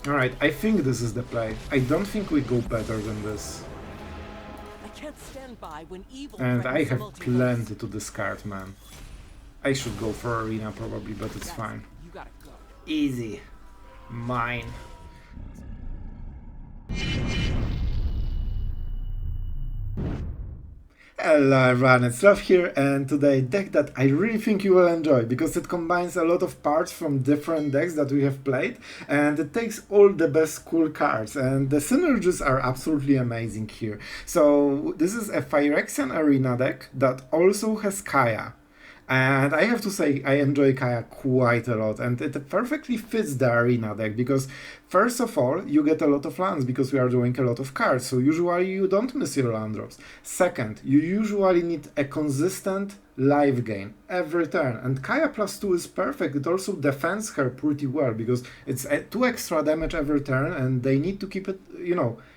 Alright, I think this is the play. I don't think we go better than this. I can't stand by when evil And I threatens the have multiverse. plenty to discard, man. I should go for Arena probably, but it's That's fine. it. You gotta go. Easy. Mine. Hello everyone, it's Sloth here, and today deck that I really think you will enjoy because it combines a lot of parts from different decks that we have played, and it takes all the best cool cards, and the synergies are absolutely amazing here. So this is a Phyrexian Arena deck that also has Kaya. And I have to say, I enjoy Kaya quite a lot, and it perfectly fits the arena deck because, first of all, you get a lot of lands because we are doing a lot of cards, so usually you don't miss your land drops. Second, you usually need a consistent life gain every turn, and Kaya +2 is perfect. It also defends her pretty well because it's 2 extra damage every turn, and they need to keep it,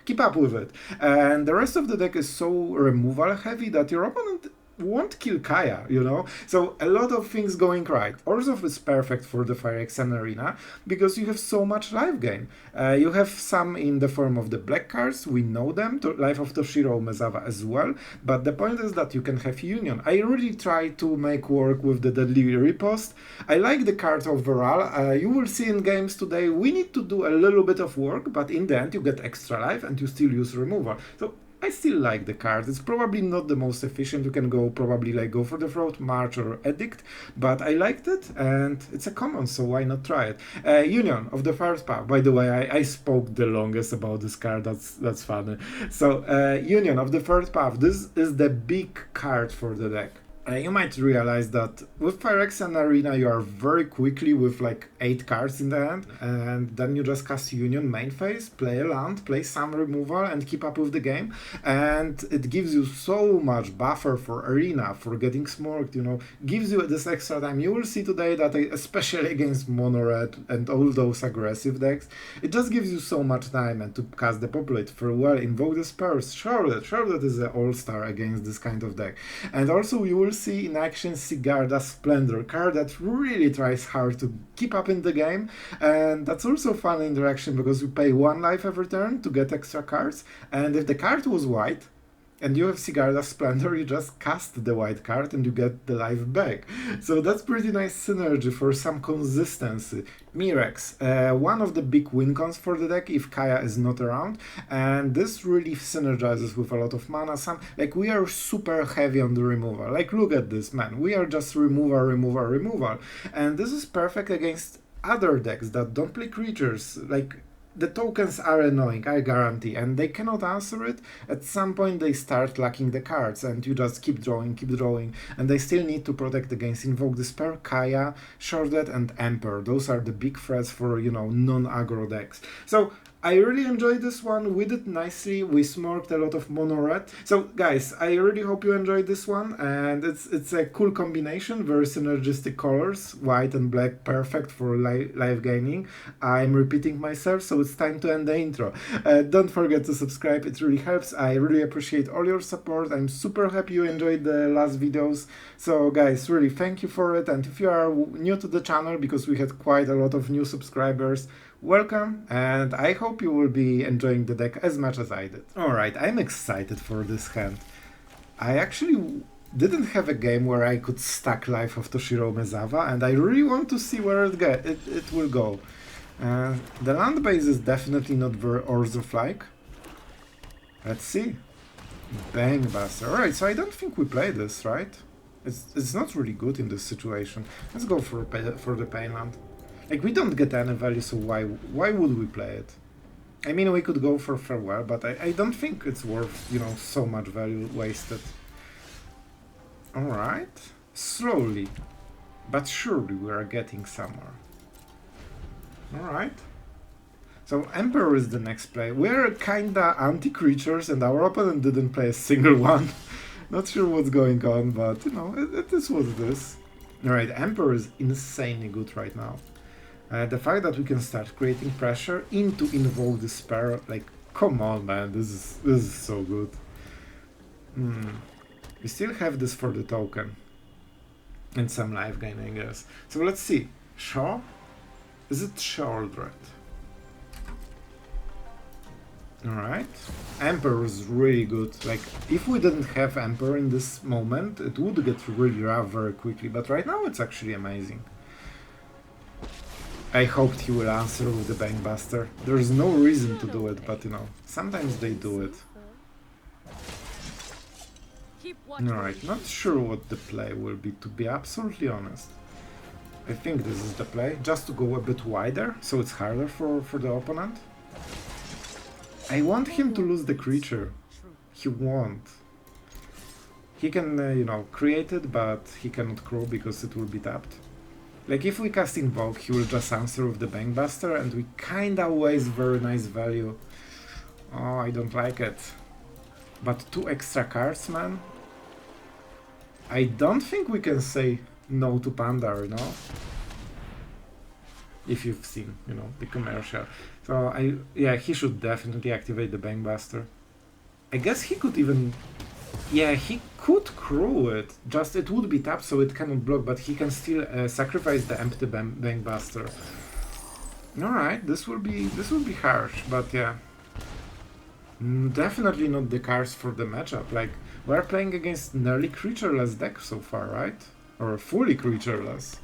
keep up with it. And the rest of the deck is so removal heavy that your opponent won't kill Kaya, So a lot of things going right. Orzhov is perfect for the Phyrexian Arena because you have so much life gain. You have some in the form of the black cards, we know them, to Life of Toshiro Umezawa as well, but the point is that you can have Union. I really try to make work with the Deadly Riposte. I like the card overall. You will see in games today, we need to do a little bit of work, but in the end you get extra life and you still use removal. So I still like the card. It's probably not the most efficient. You can go for the Throat, March, or Edict, but I liked it, and it's a common, so why not try it? Union of the First Path. By the way, I spoke the longest about this card. That's funny. So Union of the First Path. This is the big card for the deck. You might realize that with Phyrexian Arena you are very quickly with like 8 cards in the hand, and then you just cast Union main phase, play a land, play some removal, and keep up with the game. And it gives you so much buffer for Arena, for getting smoked, gives you this extra time. You will see today that especially against Mono Red and all those aggressive decks, it just gives you so much time, and to cast Depopulate for well, invoke the spurs. Charlotte is an all-star against this kind of deck. And also you will see in action Sigarda Splendor, card that really tries hard to keep up in the game, and that's also fun interaction because you pay 1 life every turn to get extra cards, and if the card was white and you have Sigarda Splendor, you just cast the white card and you get the life back. So that's pretty nice synergy for some consistency. Mirex, one of the big wincons for the deck if Kaya is not around, and this really synergizes with a lot of mana. We are super heavy on the removal. Look at this, man. We are just removal. And this is perfect against other decks that don't play creatures. The tokens are annoying, I guarantee, and they cannot answer it. At some point they start lacking the cards, and you just keep drawing, and they still need to protect against Invoke Despair, Kaya, Shorted, and Emperor. Those are the big threats for, non-aggro decks. So I really enjoyed this one. We did nicely. We smoked a lot of mono red. So guys, I really hope you enjoyed this one, and it's a cool combination, very synergistic colors, white and black, perfect for life gaining. I'm repeating myself, so it's time to end the intro. Don't forget to subscribe, it really helps. I really appreciate all your support. I'm super happy you enjoyed the last videos. So guys, really thank you for it, and if you are new to the channel, because we had quite a lot of new subscribers, welcome, and I hope you will be enjoying the deck as much as I did. Alright, I'm excited for this hand. I actually didn't have a game where I could stack Life of Toshiro Umezawa, and I really want to see where it will go. The land base is definitely not very Orzhov-like. Let's see. Bang Buster. Alright, so I don't think we play this, right? It's not really good in this situation. Let's go for the Pain Land. We don't get any value, so why would we play it? I mean, we could go for Farewell, but I don't think it's worth, so much value wasted. Alright. Slowly, but surely we are getting somewhere. Alright. So Emperor is the next play. We're kinda anti-creatures, and our opponent didn't play a single one. Not sure what's going on, but, it is what it is. Alright, Emperor is insanely good right now. The fact that we can start creating pressure into Invoke Despair, come on, man, this is so good. We still have this for the token. And some life gain, I guess. So let's see. Shaw? Is it Shardred? Alright. Emperor is really good. Like, if we didn't have Emperor in this moment, it would get really rough very quickly, but right now it's actually amazing. I hoped he will answer with the Bankbuster. There's no reason to do it, but you know, sometimes they do it. Alright, not sure what the play will be, to be absolutely honest. I think this is the play, just to go a bit wider, so it's harder for the opponent. I want him to lose the creature. He won't. He can, you know, create it, but he cannot crow because it will be tapped. Like, if we cast Invoke, he will just answer with the Bankbuster, and we kinda waste very nice value. Oh, I don't like it. But 2 extra cards, man? I don't think we can say no to Panda, you know? If you've seen, you know, the commercial. So, yeah, he should definitely activate the Bankbuster. I guess he could even... Yeah, he could crew it, just it would be tapped so it cannot block, but he can still sacrifice the empty Bankbuster. Alright, this will be harsh, but yeah. Definitely not the cards for the matchup. Like, we're playing against nearly creatureless deck so far, right? Or fully creatureless.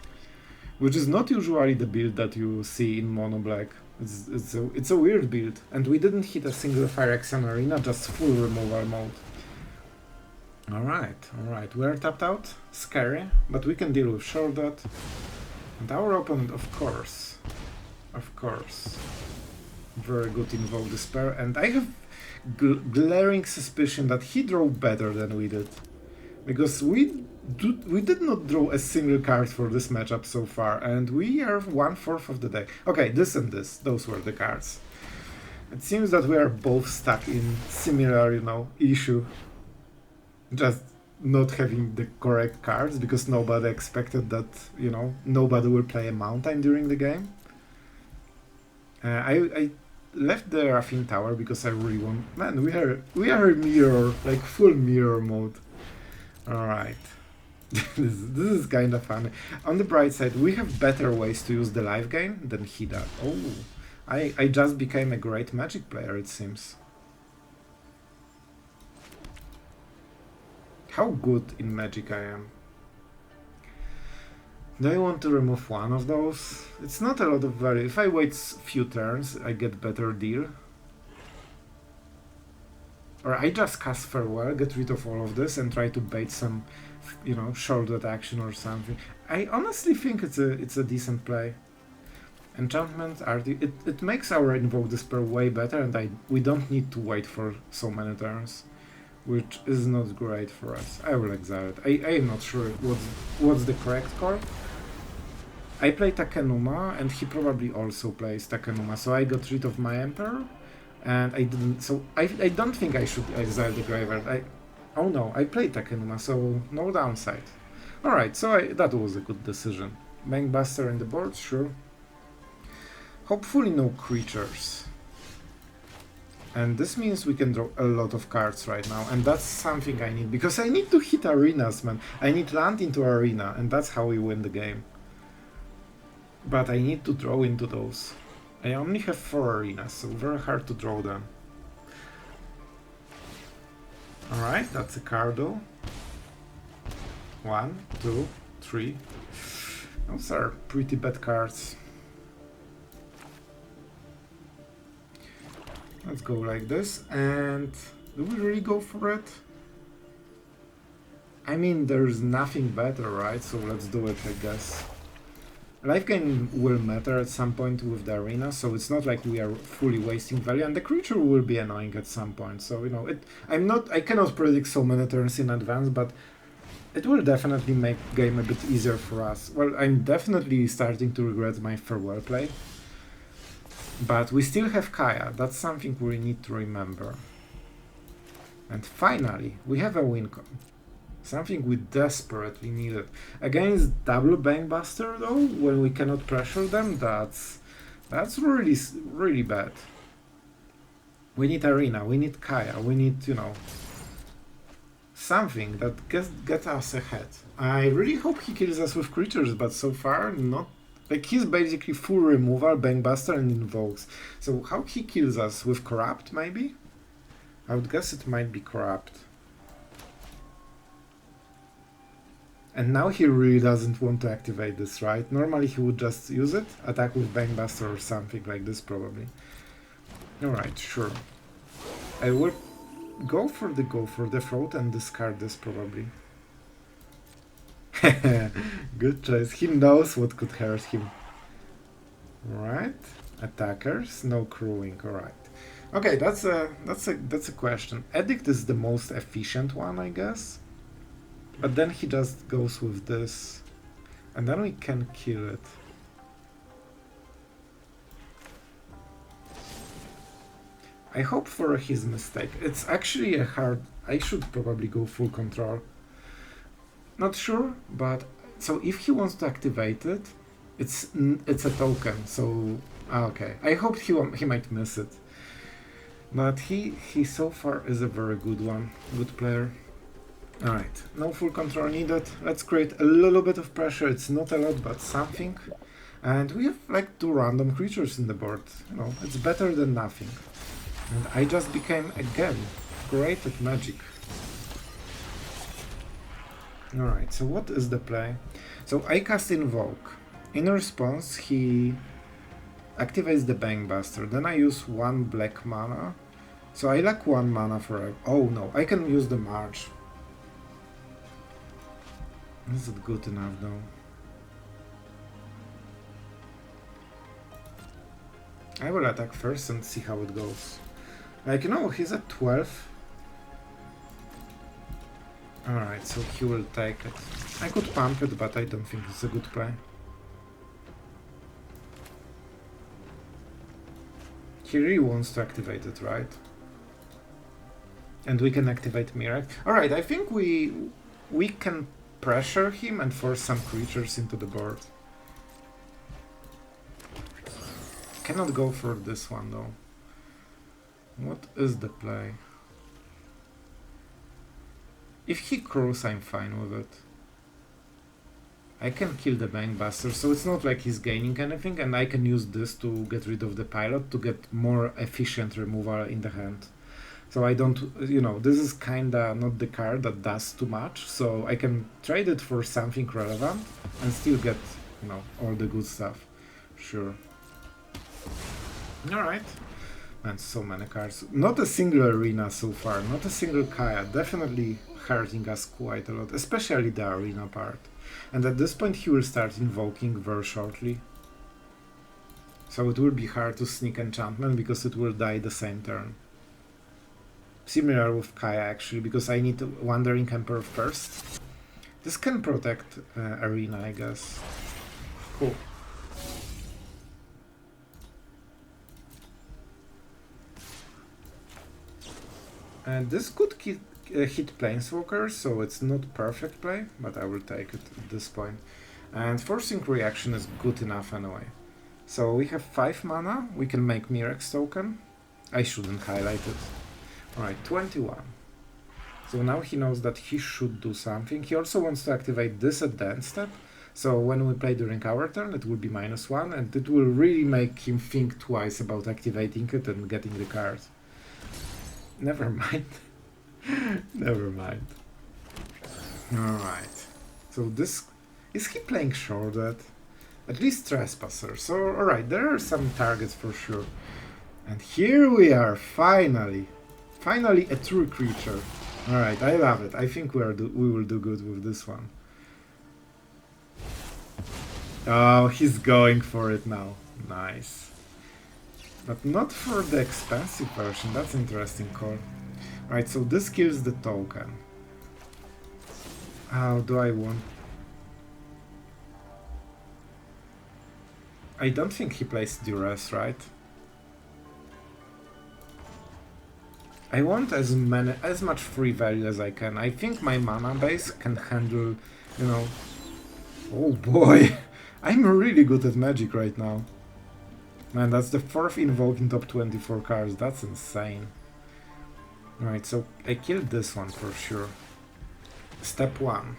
Which is not usually the build that you see in mono black. It's a weird build, and we didn't hit a single Phyrexian Arena, just full removal mode. Alright, we're tapped out, scary, but we can deal with Short Dot. And our opponent, of course, very good Invoke Despair, and I have glaring suspicion that he drew better than we did. Because we did not draw a single card for this matchup so far, and we are 1/4 of the deck. Okay, this and this, those were the cards. It seems that we are both stuck in similar, you know, issue. Just not having the correct cards, because nobody expected that, you know, nobody will play a mountain during the game. I left the Raffine Tower because I really want... Man, we are mirror, like full mirror mode. Alright. this is kind of funny. On the bright side, we have better ways to use the Lifegain than he does. Oh, I just became a great Magic player, it seems. How good in Magic I am. Do I want to remove one of those? It's not a lot of value. If I wait few turns, I get better deal. Or I just cast Farewell, get rid of all of this, and try to bait some, you know, Short Dot action or something. I honestly think it's a decent play. Enchantment art, it makes our Invoke Despair way better, and we don't need to wait for so many turns, which is not great for us. I will exile it. I am not sure what's the correct call. I play Takenuma, and he probably also plays Takenuma, so I got rid of my Emperor, and I didn't, so I don't think I should exile the graveyard. Oh no, I played Takenuma, so no downside. Alright, so that was a good decision. Bankbuster in the board, sure. Hopefully no creatures. And this means we can draw a lot of cards right now, and that's something I need, because I need to hit arenas, man. I need land into arena, and that's how we win the game. But I need to draw into those. I only have 4 arenas, so very hard to draw them. Alright, that's a Cardo. 1, 2, 3. Those are pretty bad cards. Let's go like this, and do we really go for it? I mean, there's nothing better, right? So let's do it, I guess. Lifegain will matter at some point with the arena, so it's not like we are fully wasting value, and the creature will be annoying at some point. So, you know, I cannot predict so many turns in advance, but it will definitely make game a bit easier for us. Well, I'm definitely starting to regret my farewell play. But we still have Kaya, that's something we need to remember. And finally, we have a wincon. Something we desperately needed. Against double Bankbuster though, when we cannot pressure them, that's really bad. We need Arena, we need Kaya, we need, you know, something that gets us ahead. I really hope he kills us with creatures, but so far not Like, he's basically full removal, Bankbuster, and invokes. So how he kills us? With Corrupt, maybe? I would guess it might be Corrupt. And now he really doesn't want to activate this, right? Normally he would just use it, attack with Bankbuster or something like this, probably. Alright, sure. I will go for the throat and discard this, probably. Good choice. He knows what could hurt him. Right. Attackers, no crewing. Alright. Okay, that's a question. Edict is the most efficient one, I guess. But then he just goes with this. And then we can kill it. I hope for his mistake. It's actually a hard... I should probably go full control. Not sure, but... So if he wants to activate it, it's a token, so... Okay, I hoped he might miss it. But he so far is a very good one. Good player. Alright, no full control needed. Let's create a little bit of pressure. It's not a lot, but something. And we have like 2 random creatures in the board. You know, it's better than nothing. And I just became, again, great at Magic. Alright, so what is the play? So I cast Invoke. In response, he activates the Bankbuster. Then I use 1 black mana. So I lack 1 mana for a... Oh no, I can use the March. Is it good enough though? I will attack first and see how it goes. Like, you know, he's at 12. Alright, so he will take it. I could pump it, but I don't think it's a good play. He really wants to activate it, right? And we can activate Mirage. Alright, I think we can pressure him and force some creatures into the board. Cannot go for this one though. What is the play? If he crawls, I'm fine with it. I can kill the Bankbuster, so it's not like he's gaining anything, and I can use this to get rid of the pilot to get more efficient removal in the hand. So I don't, you know, this is kinda not the card that does too much, so I can trade it for something relevant and still get, you know, all the good stuff. Sure. Alright. Man, so many cards. Not a single arena so far, not a single Kaya. Definitely hurting us quite a lot, especially the arena part. And at this point he will start invoking very shortly. So it will be hard to sneak enchantment because it will die the same turn. Similar with Kaya actually, because I need Wandering Emperor first. This can protect arena, I guess. Cool. And this could hit Planeswalkers, so it's not perfect play, but I will take it at this point. And Forcing Reaction is good enough anyway. So we have 5 mana, we can make Mirrex token. I shouldn't highlight it. Alright, 21. So now he knows that he should do something. He also wants to activate this at the end step. So when we play during our turn, it will be -1, and it will really make him think twice about activating it and getting the card. Never mind. Never mind. Alright. So this... Is he playing Shorted? At least Trespasser. So, alright, there are some targets for sure. And here we are, finally. Finally a true creature. Alright, I love it. I think we will do good with this one. Oh, he's going for it now. Nice. But not for the expensive version. That's an interesting call. Alright, so this kills the token. How do I want... I don't think he plays Duress, right? I want as much free value as I can. I think my mana base can handle, you know... Oh boy! I'm really good at Magic right now. Man, that's the 4th invoke in top 24 cards. That's insane. Alright, so I killed this one for sure. Step 1.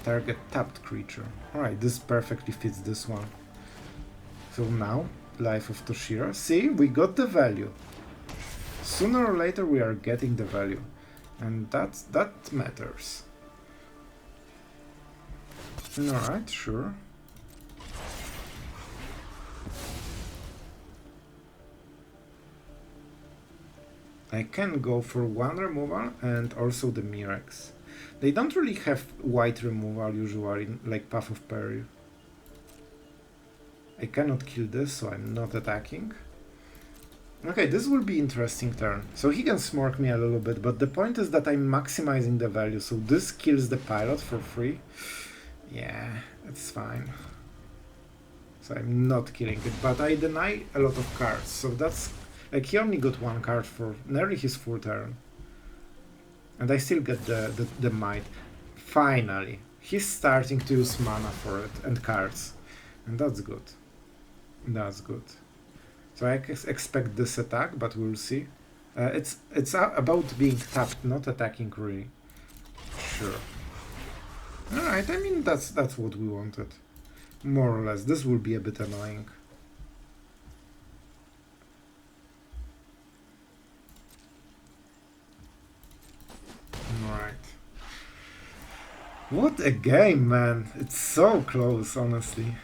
target tapped creature. Alright, this perfectly fits this one. So now, Life of Toshira. See, we got the value. Sooner or later we are getting the value. And that matters. Alright, sure. I can go for one removal and also the Mirex. They don't really have white removal usually, like Path of Peril. I cannot kill this, so I'm not attacking. Okay, this will be interesting turn. So he can smork me a little bit, but the point is that I'm maximizing the value, so this kills the pilot for free. Yeah, it's fine. So I'm not killing it, but I deny a lot of cards, so that's... Like, he only got one card for nearly his full turn. And I still get the might. Finally. He's starting to use mana for it, and cards. And that's good. That's good. So I expect this attack, but we'll see. It's about being tapped, not attacking really. Sure. Alright, I mean, that's what we wanted. More or less. This will be a bit annoying. Alright. What a game, man. It's so close, honestly.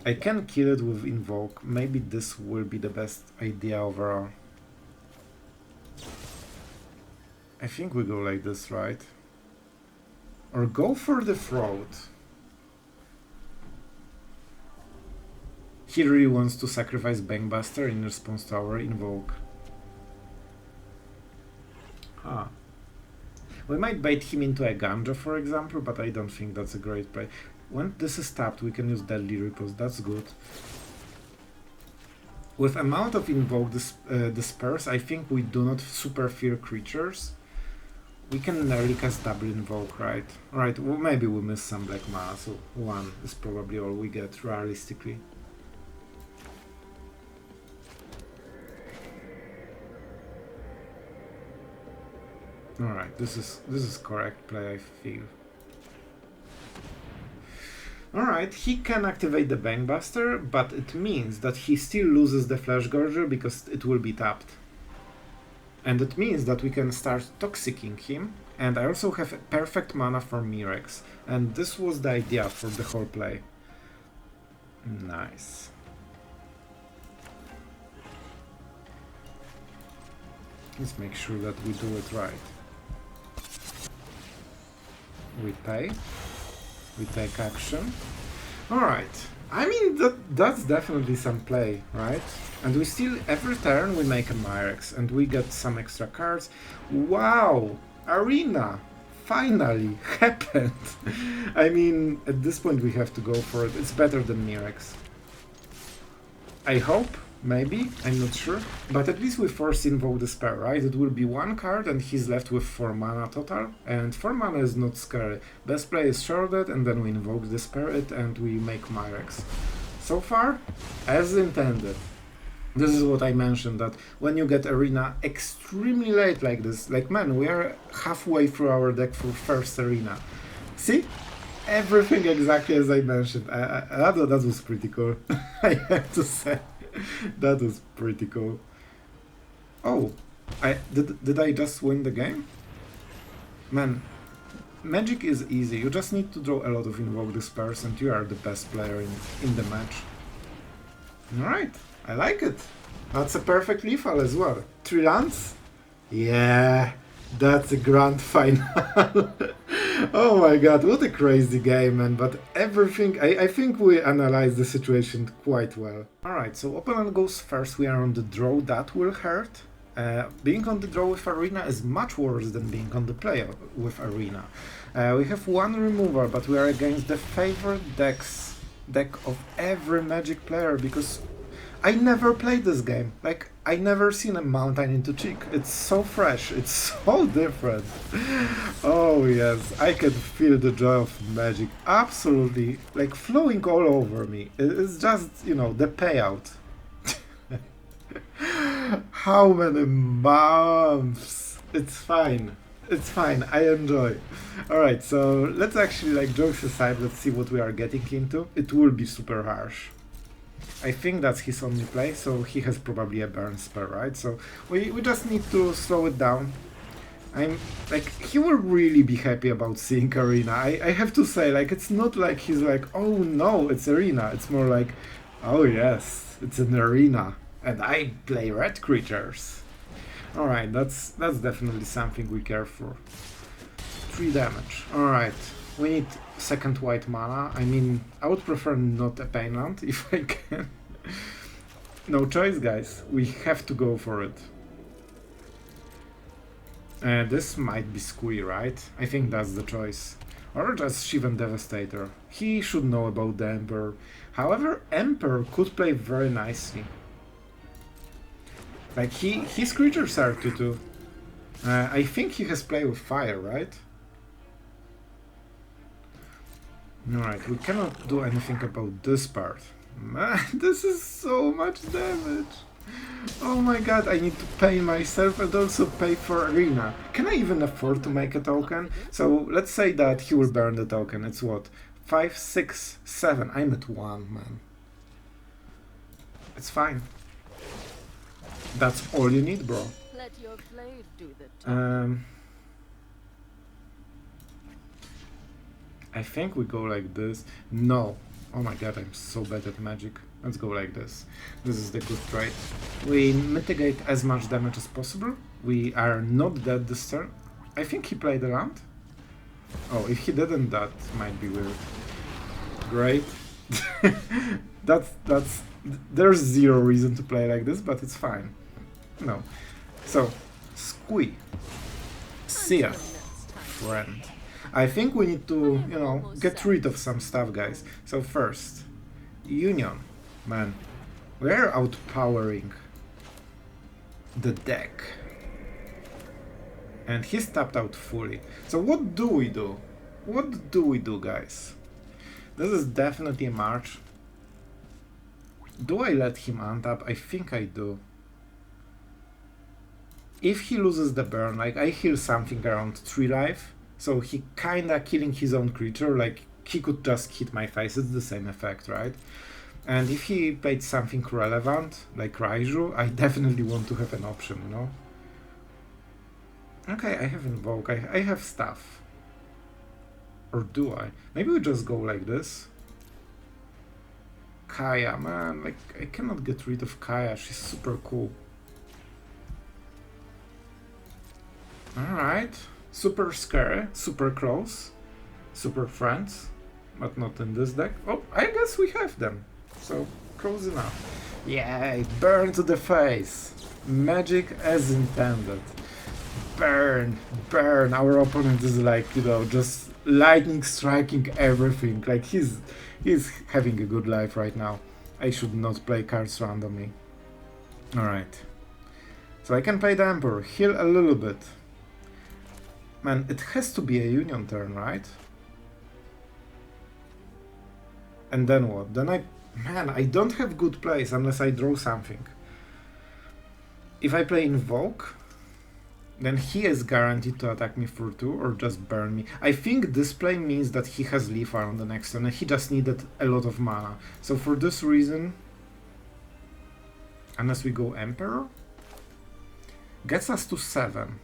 I can kill it with Invoke. Maybe this will be the best idea overall. I think we go like this, right? Or go for the throat. He really wants to sacrifice Bankbuster in response to our Invoke. Ah. We might bait him into a Ganja, for example, but I don't think that's a great play. When this is tapped, we can use Deadly Ripples, that's good. With amount of Invoke Disperse, I think we do not super fear creatures. We can nearly cast double Invoke, right? Right, well, maybe we miss some black mana, so one is probably all we get, realistically. Alright, this is correct play, I feel. Alright, he can activate the Bankbuster, but it means that he still loses the Flesh Gorger because it will be tapped. And it means that we can start Toxicking him, and I also have perfect mana for Mirex, and this was the idea for the whole play. Nice. Let's make sure that we do it right. We pay. We take action. Alright. I mean, that's definitely some play, right? And we still, every turn we make a Mirex and we get some extra cards. Wow! Arena! Finally! Happened! I mean, at this point we have to go for it. It's better than Mirex. I hope. Maybe, I'm not sure, but at least we first invoke the spell, right? It will be one card and he's left with 4 mana total, and 4 mana is not scary. Best play is shorted, and then we invoke the spirit and we make Mirex. So far, as intended. This is what I mentioned, that when you get Arena extremely late like this, like man, we are halfway through our deck for first Arena. See? Everything exactly as I mentioned. That was pretty cool, I have to say. That was pretty cool. Oh, did I just win the game? Man, Magic is easy. You just need to draw a lot of Invoke Disperse and you are the best player in the match. Alright, I like it. That's a perfect lethal as well. 3 lands? Yeah, that's a grand final. Oh my god, what a crazy game, man, but everything, I think we analyzed the situation quite well. Alright, so opponent goes first, we are on the draw, that will hurt. Being on the draw with Arena is much worse than being on the play with Arena. We have 1 removal, but we are against the favorite deck of every Magic player, because I never played this game. Like, I never seen a Mountain into Cheek. It's so fresh, it's so different. Oh yes, I can feel the joy of Magic absolutely, like, flowing all over me. It's just, you know, the payout. How many months? It's fine. It's fine, I enjoy. Alright, so let's actually, like, jokes aside, let's see what we are getting into. It will be super harsh. I think that's his only play, so he has probably a burn spell, right? So we just need to slow it down. I'm like, he will really be happy about seeing Arena. I have to say, like, it's not like he's like, oh no, it's Arena. It's more like, oh yes, it's an Arena, and I play red creatures. Alright, that's definitely something we care for. 3 damage. Alright, we need second white mana. I mean, I would prefer not a Painland if I can. No choice, guys. We have to go for it. This might be Squee, right? I think that's the choice. Or just Shivan Devastator. He should know about the Emperor. However, Emperor could play very nicely. Like, his creatures are 2/2. I think he has play with fire, right? Alright, we cannot do anything about this part. Man, this is so much damage. Oh my god, I need to pay myself and also pay for Arena. Can I even afford to make a token? So let's say that he will burn the token. It's what? 5, 6, 7. I'm at 1, man. It's fine. That's all you need, bro. Let your blade do the talking. I think we go like this. No. Oh my god, I'm so bad at magic. Let's go like this. This is the good trade. We mitigate as much damage as possible. We are not dead this turn. I think he played around. Oh, if he didn't, that might be weird. Great. that's there's zero reason to play like this, but it's fine. No. So, Squee. See ya, friend. I think we need to, you know, get rid of some stuff, guys. So first, Union. Man, we're outpowering the deck. And he's tapped out fully. So what do we do? What do we do, guys? This is definitely a march. Do I let him untap? I think I do. If he loses the burn, like, I heal something around 3 life, so he kinda killing his own creature, like, he could just hit my face, it's the same effect, right? And if he paid something relevant, like Raiju, I definitely want to have an option, you know? Okay, I have Invoke, I have stuff. Or do I? Maybe we just go like this. Kaya, man, like, I cannot get rid of Kaya, she's super cool. Alright, super scary, super close, super friends, but not in this deck. Oh, I guess we have them, so close enough. Yay, burn to the face, magic as intended. Burn, burn, our opponent is like, you know, just lightning striking everything, like he's having a good life right now. I should not play cards randomly. Alright, so I can play the Emperor, heal a little bit. Man, it has to be a Union turn, right? And then what? Then man, I don't have good plays unless I draw something. If I play Invoke, then he is guaranteed to attack me for 2 or just burn me. I think this play means that he has Leafar on the next turn and he just needed a lot of mana. So for this reason, unless we go Emperor, gets us to 7.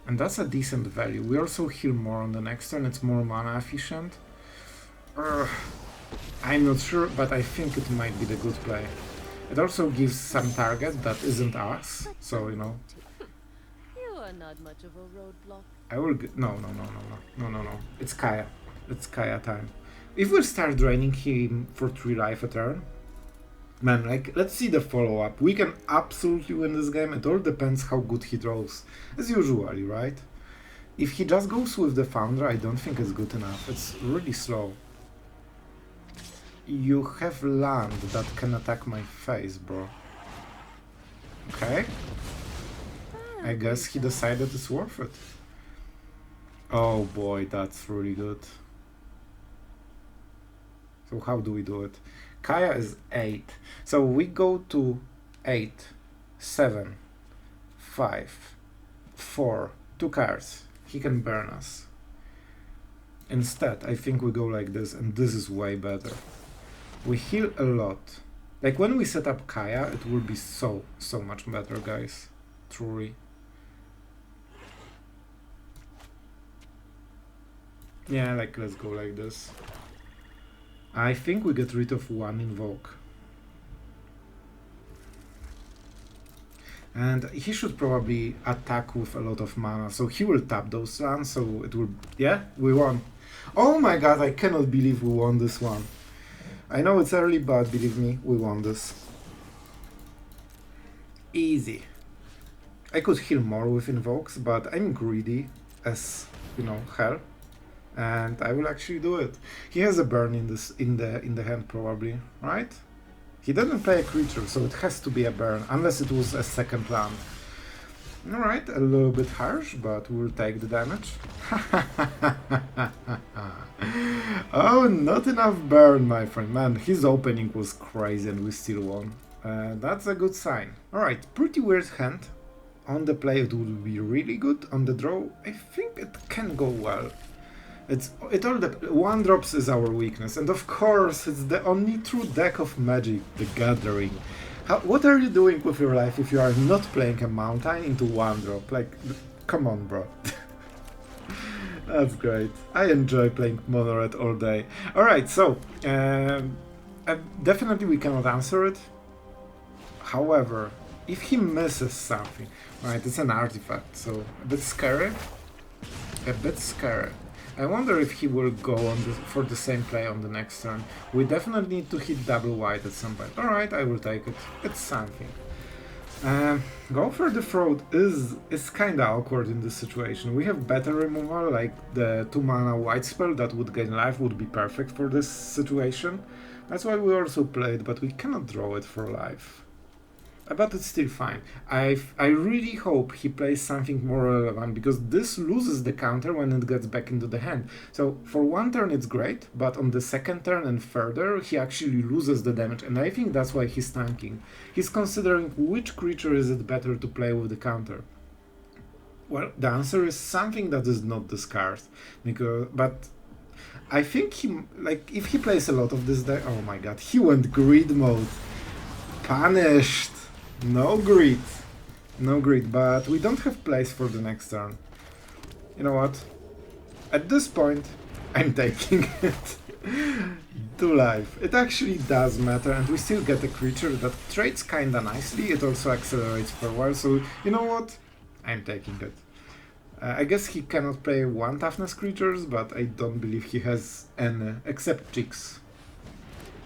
And that's a decent value. We also heal more on the next turn, it's more mana efficient. I'm not sure, but I think it might be the good play. It also gives some target that isn't us, so, you know. You are not much of a roadblock. I will get... No. It's Kaya. It's Kaya time. If we start draining him for 3 life a turn, man, like, let's see the follow-up. We can absolutely win this game. It all depends how good he draws, as usually, right? If he just goes with the Founder, I don't think it's good enough. It's really slow. You have land that can attack my face, bro. Okay. I guess he decided it's worth it. Oh boy, that's really good. So how do we do it? Kaya is 8. So we go to 8, 7, 5, 4, 2 cards. He can burn us. Instead, I think we go like this, and this is way better. We heal a lot. Like when we set up Kaya, it will be so much better, guys. Truly. Yeah, like let's go like this. I think we get rid of 1 invoke. And he should probably attack with a lot of mana, so he will tap those lands, so it will... Yeah, we won. Oh my god, I cannot believe we won this one. I know it's early, but believe me, we won this. Easy. I could heal more with invokes, but I'm greedy as, you know, hell. And I will actually do it. He has a burn in this in the hand probably, right? He didn't play a creature, so it has to be a burn, unless it was a second land. Alright, a little bit harsh, but we'll take the damage. Oh, not enough burn, my friend. Man, his opening was crazy and we still won. That's a good sign. Alright, pretty weird hand. On the play it would be really good. On the draw, I think it can go well. It all the 1-drops is our weakness, and of course it's the only true deck of Magic, the Gathering. What are you doing with your life if you are not playing a mountain into 1-drop? Like, come on, bro. That's great. I enjoy playing Mono Red all day. Alright, so definitely we cannot answer it. However, if he misses something, right, it's an artifact, so a bit scary. A bit scary. I wonder if he will go on for the same play on the next turn. We definitely need to hit double white at some point. Alright, I will take it. It's something. Go for the Fraud is kinda awkward in this situation. We have better removal, like the 2 mana white spell that would gain life would be perfect for this situation. That's why we also played, but we cannot draw it for life. But it's still fine. I really hope he plays something more relevant, because this loses the counter when it gets back into the hand. So for 1 turn it's great, but on the 2nd turn and further he actually loses the damage, and I think that's why he's tanking. He's considering which creature is it better to play with the counter. Well, the answer is something that is not discard, but I think if he plays a lot of this deck, oh my god, he went greed mode. Punished. No greed, but we don't have plays for the next turn. You know what? At this point, I'm taking it. 2 life. It actually does matter, and we still get a creature that trades kinda nicely. It also accelerates for a while, so you know what? I'm taking it. I guess he cannot play 1 toughness creatures, but I don't believe he has any, except Chicks.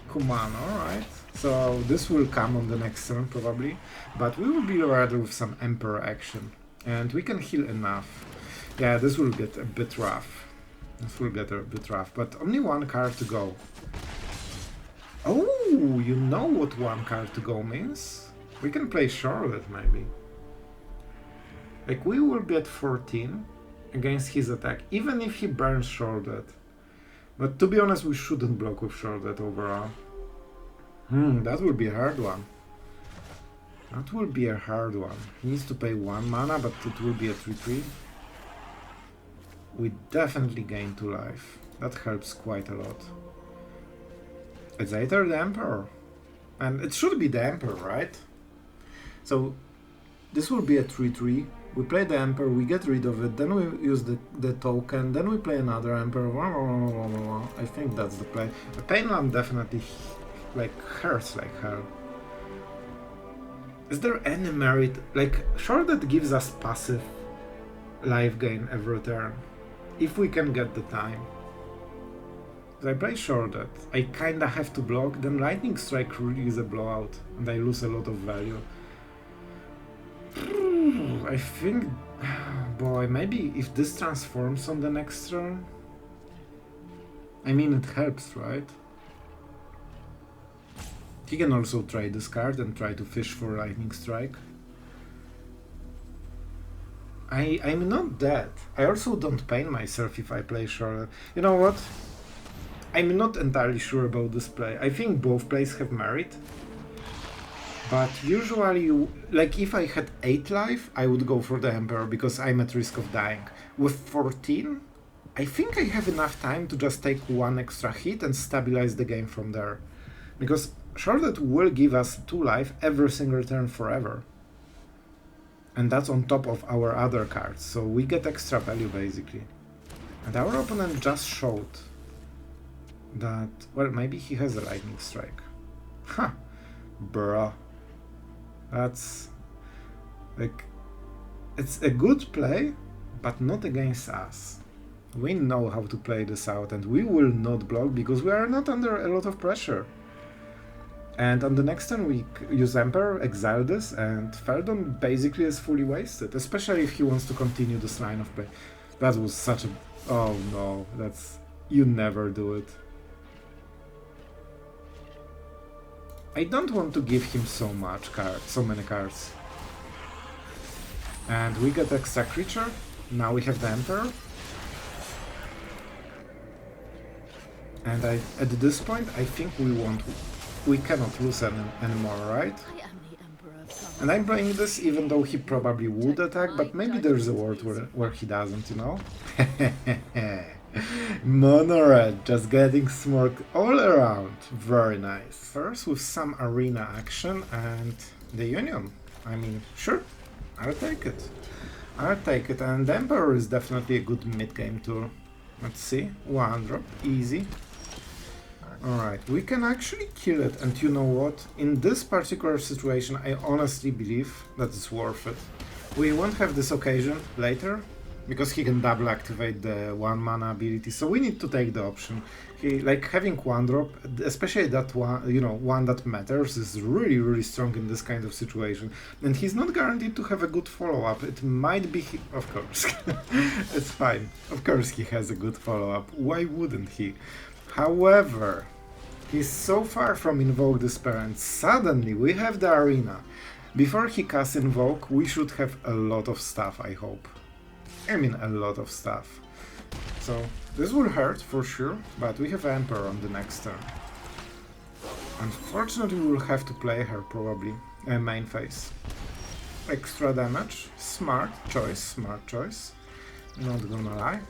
Kuman, alright. So this will come on the next turn probably, but we will be rather with some Emperor action, and we can heal enough. Yeah, this will get a bit rough. But only 1 card to go. Oh, you know what 1 card to go means? We can play Charlotte maybe. Like, we will be at 14 against his attack, even if he burns Charlotte. But to be honest, we shouldn't block with Charlotte overall. That will be a hard one. He needs to pay 1 mana, but it will be a 3/3. We definitely gain 2 life. That helps quite a lot. It's either the Emperor. And it should be the Emperor, right? So this will be a 3/3. We play the Emperor, we get rid of it, then we use the token, then we play another Emperor. I think that's the play. The Painland definitely hurts like hell. Is there any merit? Like, sure, that gives us passive life gain every turn, if we can get the time. I play sure that I kinda have to block, then Lightning Strike really is a blowout, and I lose a lot of value. I think, boy, maybe if this transforms on the next turn, I mean, it helps, right? He can also try this card and try to fish for Lightning Strike. I'm not dead. I also don't pain myself if I play Charlotte. You know what? I'm not entirely sure about this play. I think both plays have merit. But usually, like if I had 8 life, I would go for the Emperor because I'm at risk of dying. With 14, I think I have enough time to just take 1 extra hit and stabilize the game from there. Because Shrouded will give us 2 life every single turn forever. And that's on top of our other cards, so we get extra value basically. And our opponent just showed that, well, maybe he has a Lightning Strike. Huh, bruh. That's, like, it's a good play, but not against us. We know how to play this out, and we will not block because we are not under a lot of pressure. And on the next turn we use Emperor, exile this, and Feldon basically is fully wasted, especially if he wants to continue this line of play. That was such a... oh no, that's... you never do it. I don't want to give him so many cards. And we get extra creature, now we have the Emperor. And at this point I think we cannot lose anymore, right? I am the Emperor of Summer. And I'm playing this even though he probably would attack, but maybe there's a world where he doesn't, you know? Mono red, just getting smoked all around. Very nice. First with some arena action and the Union. I mean, sure, I'll take it. I'll take it, and the Emperor is definitely a good mid-game tool. Let's see, 1 drop, easy. Alright, we can actually kill it, and you know what? In this particular situation, I honestly believe that it's worth it. We won't have this occasion later, because he can double activate the 1 mana ability, so we need to take the option. Like having 1 drop, especially that one, you know, one that matters, is really strong in this kind of situation. And he's not guaranteed to have a good follow-up. It might be, of course, it's fine. Of course he has a good follow-up. Why wouldn't he? However, he's so far from Invoke Despair, and suddenly we have the Arena. Before he casts Invoke, we should have a lot of stuff, I hope. I mean, a lot of stuff. So, this will hurt for sure, but we have Emperor on the next turn. Unfortunately, we will have to play her probably, main phase. Extra damage, smart choice, not gonna lie.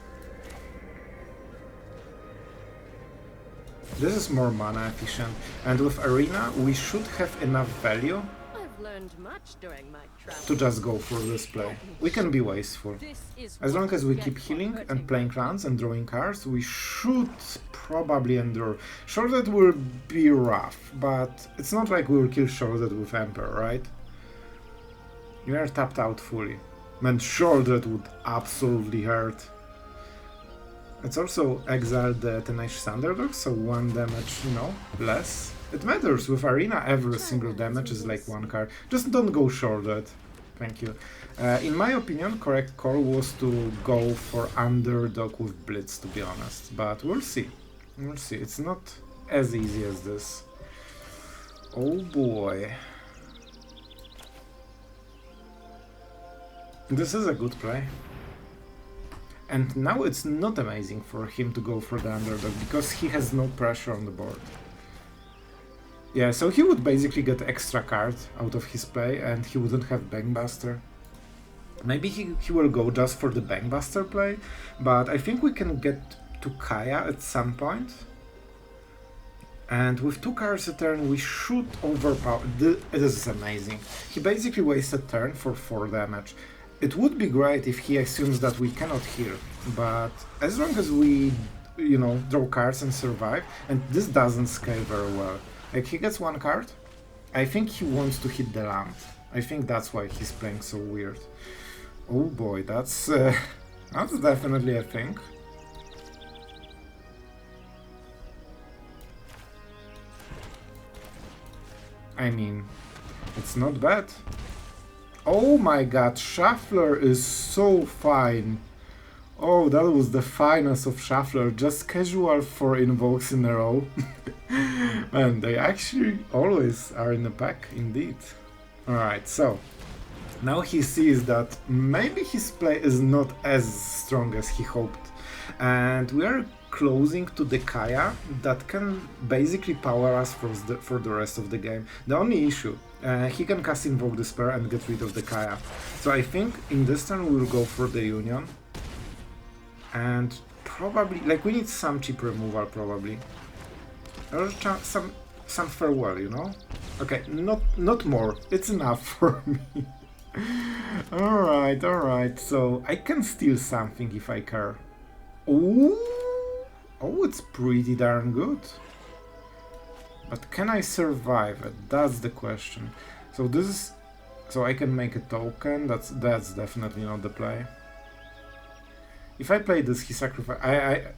This is more mana efficient, and with Arena we should have enough value I've learned much during my travels. to just go for this play. We can be wasteful. As long as we keep healing and playing clans and drawing cards, we should probably endure. Shrouded will be rough, but it's not like we will kill Shrouded with Emperor, right? You are tapped out fully. Man, Shrouded would absolutely hurt. It's also exiled the Tenacious Underdog, so 1 damage, you know, less. It matters, with Arena every single damage is like 1 card. Just don't go Shrouded. Thank you. In my opinion, correct call was to go for Underdog with Blitz, to be honest. But we'll see. We'll see. It's not as easy as this. Oh boy. This is a good play. And now it's not amazing for him to go for the Underdog, because he has no pressure on the board. Yeah, so he would basically get extra card out of his play, and he wouldn't have Bankbuster. Maybe he will go just for the Bankbuster play, but I think we can get to Kaya at some point. And with 2 cards a turn, we should overpower... This is amazing. He basically wasted turn for 4 damage. It would be great if he assumes that we cannot heal, but as long as we, you know, draw cards and survive, and this doesn't scale very well. Like, he gets 1 card, I think he wants to hit the land. I think that's why he's playing so weird. Oh boy, that's definitely a thing. I mean, it's not bad. Oh my god, Shuffler is so fine. Oh, that was the finest of Shuffler, just casual 4 invokes in a row. Man, they actually always are in the pack, indeed. Alright, so now he sees that maybe his play is not as strong as he hoped. And we are closing to the Kaya that can basically power us for the rest of the game. The only issue, he can cast Invoke Despair and get rid of the Kaya. So I think in this turn we will go for the Union. And probably, like, we need some cheap removal probably. Or some farewell, you know? Okay, not more. It's enough for me. Alright, so I can steal something if I care. Ooh! Oh, it's pretty darn good. But can I survive it? That's the question. So this is... So I can make a token, that's definitely not the play. If I play this, he sacrificed...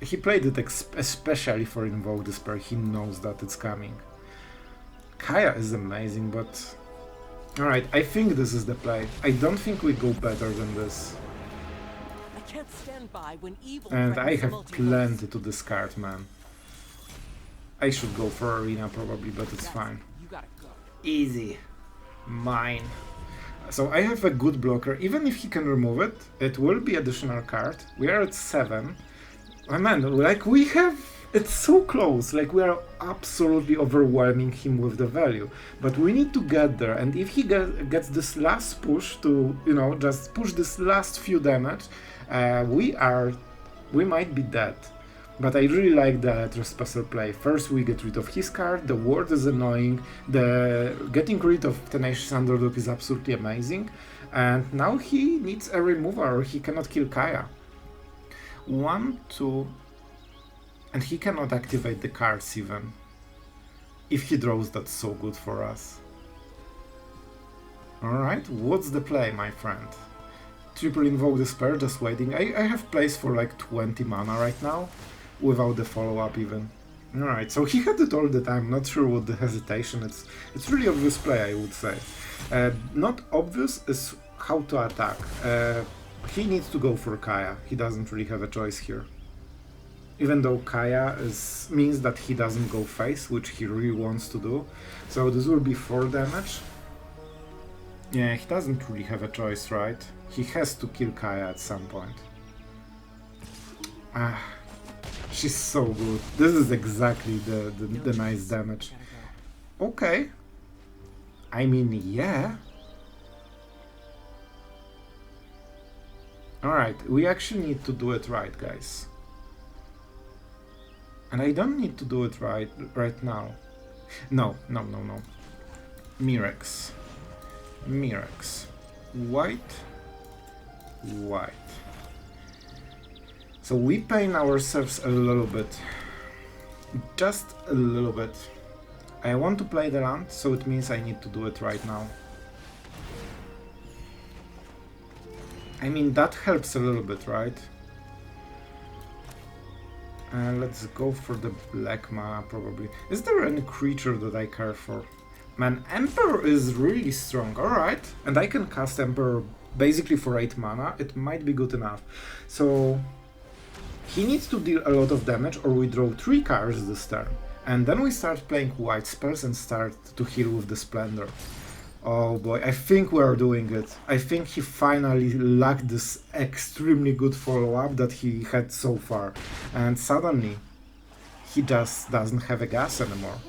he played it especially for Invoke Despair, he knows that it's coming. Kaya is amazing, but... Alright, I think this is the play. I don't think we go better than this. I can't stand by when evil And I threatens the have multiverse. plenty to discard, man. I should go for Arena probably, but it's fine. You gotta go. Easy. Mine. So I have a good blocker. Even if he can remove it, it will be additional card. We are at 7. Oh man, like we have... It's so close, like we are absolutely overwhelming him with the value. But we need to get there, and if he gets this last push to, you know, just push this last few damage, we might be dead. But I really like the Trespasser play. First we get rid of his card, the ward is annoying, the getting rid of Tenacious Underdog is absolutely amazing, and now he needs a remover or he cannot kill Kaya. 1, 2... And he cannot activate the cards even. If he draws, that's so good for us. Alright, what's the play, my friend? Triple Invoke Despair, just waiting. I have plays for like 20 mana right now, without the follow-up even. Alright, so he had it all the time, not sure what the hesitation, it's really obvious play, I would say. Not obvious is how to attack. He needs to go for Kaya, he doesn't really have a choice here. Even though Kaya means that he doesn't go face, which he really wants to do. So this will be 4 damage. Yeah, he doesn't really have a choice, right? He has to kill Kaya at some point. Ah, she's so good. This is exactly the nice damage. Okay. I mean, yeah. Alright, we actually need to do it right, guys. And I don't need to do it right now. No. Mirex. White. So we pain ourselves a little bit. Just a little bit. I want to play the land, so it means I need to do it right now. I mean, that helps a little bit, right? Let's go for the black mana, probably. Is there any creature that I care for? Man, Emperor is really strong, alright. And I can cast Emperor basically for 8 mana, it might be good enough. So, he needs to deal a lot of damage or we draw 3 cards this turn. And then we start playing white spells and start to heal with the Splendor. Oh boy, I think we are doing it. I think he finally lacked this extremely good follow-up that he had so far. And suddenly, he just doesn't have a gas anymore.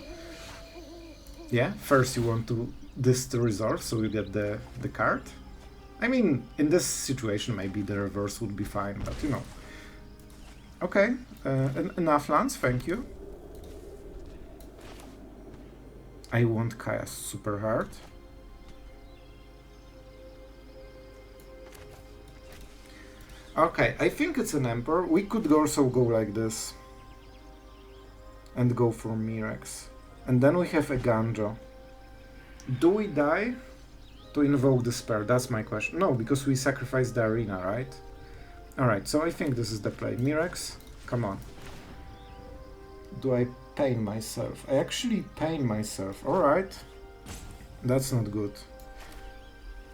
Yeah, first you want this to resolve, so you get the card. I mean, in this situation maybe the reverse would be fine, but you know. Okay, enough lands, thank you. I want Kaya super hard. Okay, I think it's an Emperor. We could also go like this. And go for Mirex. And then we have a Ganjo. Do we die to invoke Despair? That's my question. No, because we sacrificed the Arena, right? Alright, so I think this is the play. Mirex, come on. Do I pain myself? I actually pain myself. Alright. That's not good.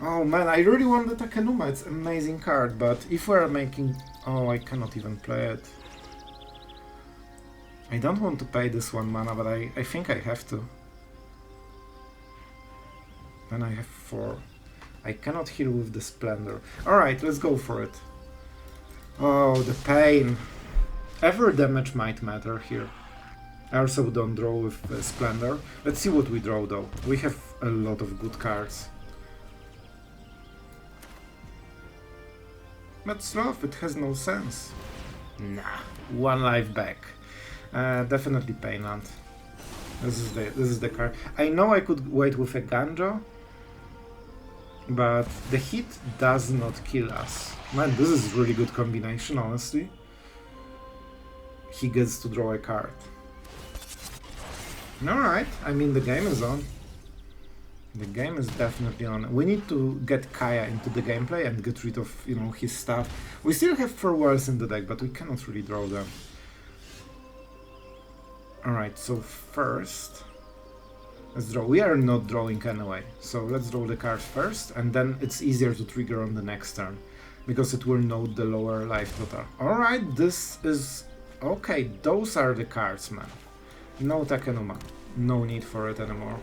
Oh man, I really want the Takenuma, it's an amazing card, but if we're making... Oh, I cannot even play it. I don't want to pay this 1 mana, but I think I have to. Then I have 4. I cannot heal with the Splendor. Alright, let's go for it. Oh, the pain. Every damage might matter here. I also don't draw with Splendor. Let's see what we draw though. We have a lot of good cards. But Sloth, it has no sense. Nah, 1 life back. Definitely Painland. This is the card. I know I could wait with a Ganjo, but the hit does not kill us. Man, this is really good combination, honestly. He gets to draw a card. Alright, I mean the game is on. The game is definitely on. We need to get Kaya into the gameplay and get rid of, you know, his stuff. We still have 4 worlds in the deck, but we cannot really draw them. Alright, so first... let's draw. We are not drawing anyway, so let's draw the card first, and then it's easier to trigger on the next turn, because it will note the lower life total. Alright, this is... okay, those are the cards, man. No Takenuma. No need for it anymore.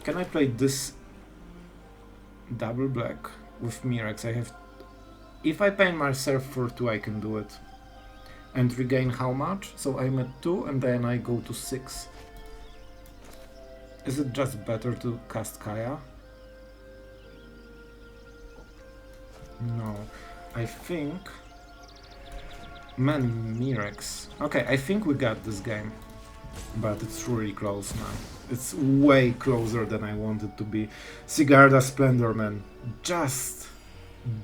Can I play this double black with Mirex? I have... if I pay myself for 2, I can do it. And regain how much? So I'm at 2 and then I go to 6. Is it just better to cast Kaya? No. I think... man, Mirex. Okay, I think we got this game. But it's really close, man. It's way closer than I want it to be. Sigarda Splendor, man. Just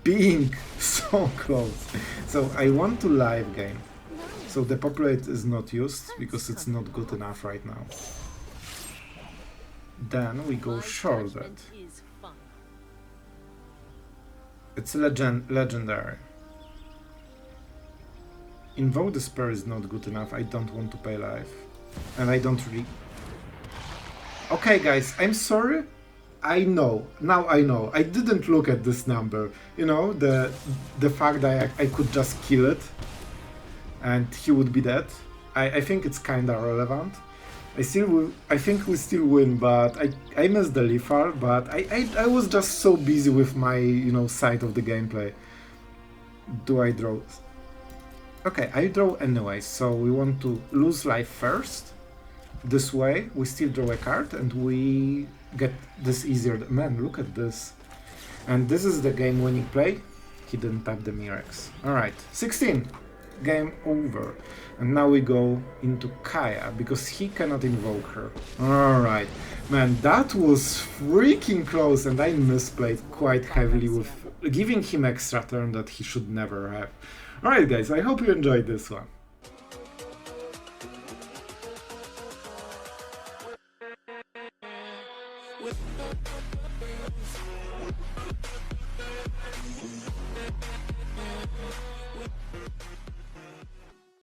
being so close. So I want to Lifegain. So Depopulate is not used because it's not good enough right now. Then we go Shrouded. It's legendary. Invoke Despair is not good enough. I don't want to pay life. And I don't really... okay, guys, I'm sorry. I know. Now I know. I didn't look at this number. You know, the fact that I could just kill it and he would be dead. I think it's kinda relevant. I think we still win, but I missed the Lethal, but I was just so busy with my, you know, side of the gameplay. Do I draw? Okay, I draw anyway, so we want to lose life first. This way, we still draw a card and we get this easier. Man, look at this. And this is the game-winning play. He didn't tap the Mirex. Alright, 16. Game over. And now we go into Kaya, because he cannot invoke her. Alright. Man, that was freaking close, and I misplayed quite heavily with giving him extra turn that he should never have. Alright guys, I hope you enjoyed this one.